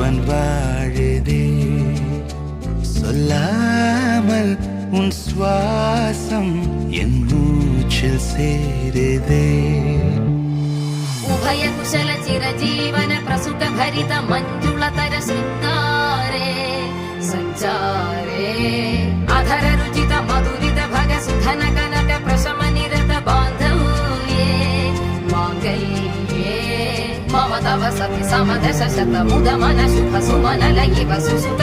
ஜீவன் வாழுதே சொல்லாமல் உன் சுவாசம் என் மூச்சில் சேருதே उभय कुशल चिरजीवन प्रसुत भरित मञ्जुलतर शृङ्गारे सञ्चारे अधर रुचित मधुरित भग सुधन कनक प्रशम निरत बान्धव्ये माङ्गल्ये मम तव सति समदश शत मुद मन शुभ सुमन लयिव सुसुत